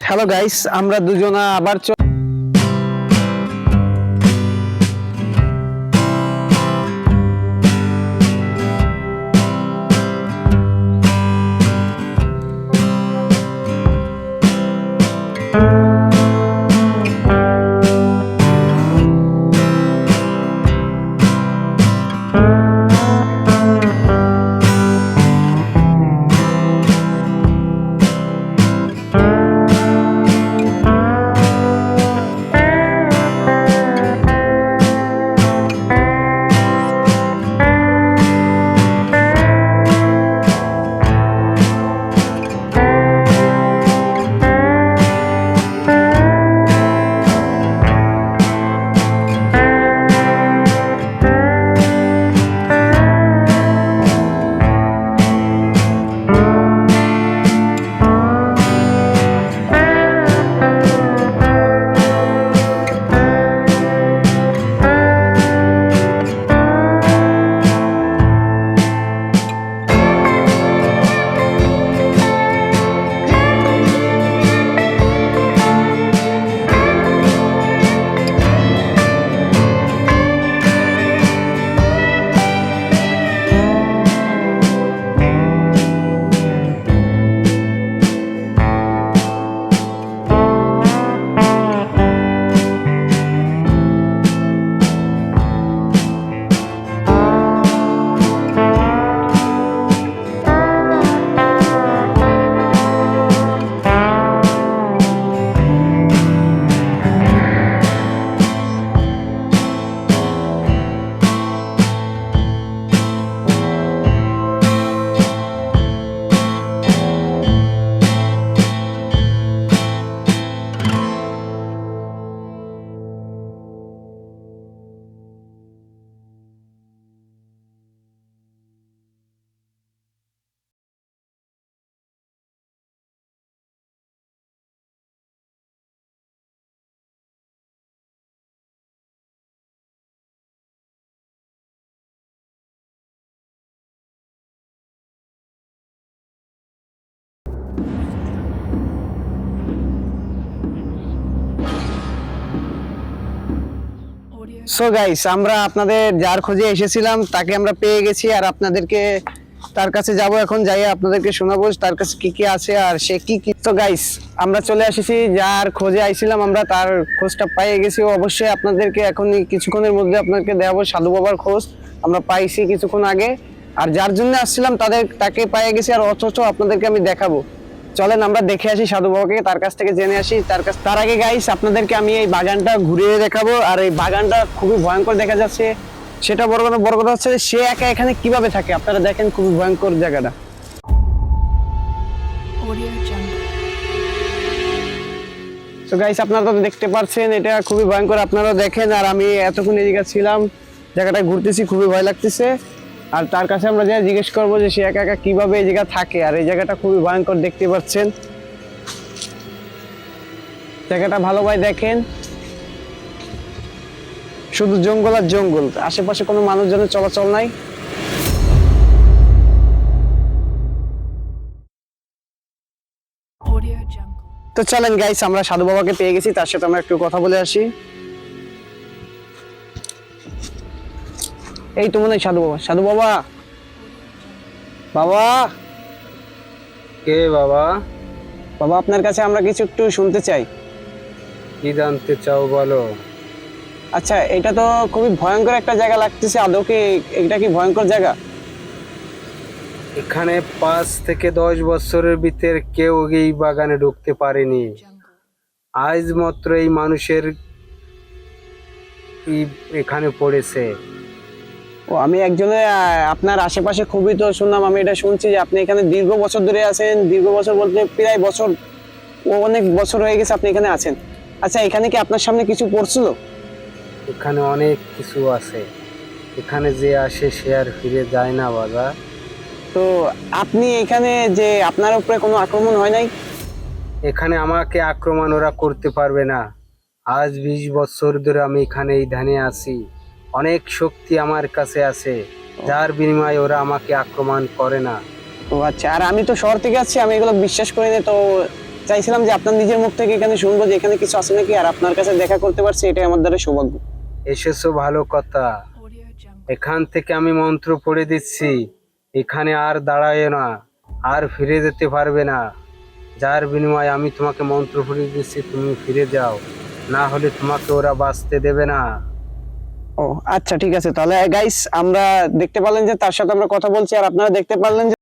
Hello guys, আমরা দুজনা আবার সো গাইস, আমরা আপনাদের যার খোঁজে এসেছিলাম তাকে আমরা পেয়ে গেছি, আর আপনাদেরকে তার কাছে যাব। এখন যাই আপনাদেরকে শোনাবো তার কাছে কি কি আছে আর সে কি কি। তো গাইস, আমরা চলে এসেছি, যার খোঁজে আইছিলাম আমরা তার খোঁজটা পেয়ে গেছি। অবশ্যই আপনাদেরকে এখনই কিছুক্ষণের মধ্যে আপনাদেরকে দেখাবো সাধু বাবার খোঁজ আমরা পাইছি কিছুক্ষণ আগে। আর যার জন্য আসছিলাম তাকে পেয়ে গেছি, আর অথচ আপনাদেরকে আমি দেখাবো। চলেন আমরা দেখে আসি সাধু বাবাকে, তার কাছ থেকে জেনে আসি তার আগে গাইস আপনাদেরকে আমি এই বাগানটা ঘুরিয়ে দেখাবো। আর এই বাগানটা খুবই ভয়ঙ্কর দেখা যাচ্ছে, সেটা বড় কথা হচ্ছে সে একা এখানে কিভাবে থাকে। আপনারা দেখেন খুবই ভয়ঙ্কর জায়গাটা। তো গাইস, আপনারা তো দেখতে পাচ্ছেন এটা খুবই ভয়ঙ্কর, আপনারা দেখেন। আর আমি এতক্ষণ এই জায়গা ছিলাম, জায়গাটা ঘুরতেছি, খুবই ভয় লাগতেছে। আর তার কাছে আমরা যা জিজ্ঞেস করবো যে সে একা একা কিভাবে এই জায়গা থাকে। আর এই জায়গাটা খুবই ভয়ঙ্কর দেখতে পাচ্ছেন, জায়গাটা ভালো ভাই দেখেন, শুধু জঙ্গল আর জঙ্গল, আশেপাশে কোনো মানুষজনের চলাচল নাই। তো চলেন গাইস, আমরা সাধু বাবাকে পেয়ে গেছি, তার সাথে আমরা একটু কথা বলে আসি। এই তো মনে হয় সাধু বাবা। সাধু বাবা, বাবা কে বাবা? বাবা আপনার কাছে আমরা কিছু একটু শুনতে চাই। কি জানতে চাও বলো? আচ্ছা, এটা তো খুবই ভয়ঙ্কর একটা জায়গা লাগতেছে, আদৌ কি এটা কি ভয়ঙ্কর জায়গা? এখানে 5 থেকে 10 বছরের ভিতর কেউ এই বাগানে ঢুকতে পারেনি। আজ মাত্র এই মানুষের এখানে পড়েছে। ও, আমি একজনের আপনার আশেপাশে খুবই তো শুনলাম, আমি এটা শুনছি যে আপনি এখানে দীর্ঘ বছর ধরে আছেন। দীর্ঘ বছর বলতে প্রায় বছর, অনেক বছর হয়ে গেছে আপনি এখানে আছেন। আচ্ছা, এখানে কি আপনার সামনে কিছু পড়ছিল? এখানে অনেক কিছু আছে, এখানে যে আসে সে আর ফিরে যায় না বাবা। তো আপনি এখানে যে আপনার উপরে কোনো আক্রমণ হয় নাই? এখানে আমাকে আক্রমণ ওরা করতে পারবে না। আজ 20 বছর ধরে আমি এখানে এই ধানে আছি, অনেক শক্তি আমার কাছে আছে, যার বিনিময়ে ওরা আমাকে আক্রমণ করে না। ও আচ্ছা, আর আমি তো শহর থেকে আছি, আমি এগুলো বিশ্বাস করি না। তো চাইছিলাম যে আপনার নিজের মুখ থেকে এখানে শুনবো যে এখানে কিছু আছে নাকি, আর আপনার কাছে দেখা করতে পারছি, এটাই আমার দ্বারা সৌভাগ্য। এসেছো ভালো কথা। এখান থেকে আমি মন্ত্র পড়ে দিচ্ছি, এখানে আর দাঁড়ায় না, আর ফিরে যেতে পারবে না। যার বিনিময়ে আমি তোমাকে মন্ত্র পড়ে দিচ্ছি, তুমি ফিরে যাও, না হলে তোমাকে ওরা বাঁচতে দেবে না। ও আচ্ছা, ঠিক আছে। তাহলে গাইস আমরা দেখতে পারলেন যে তার সাথে আমরা কথা বলছি, আর আপনারা দেখতে পারলেন যে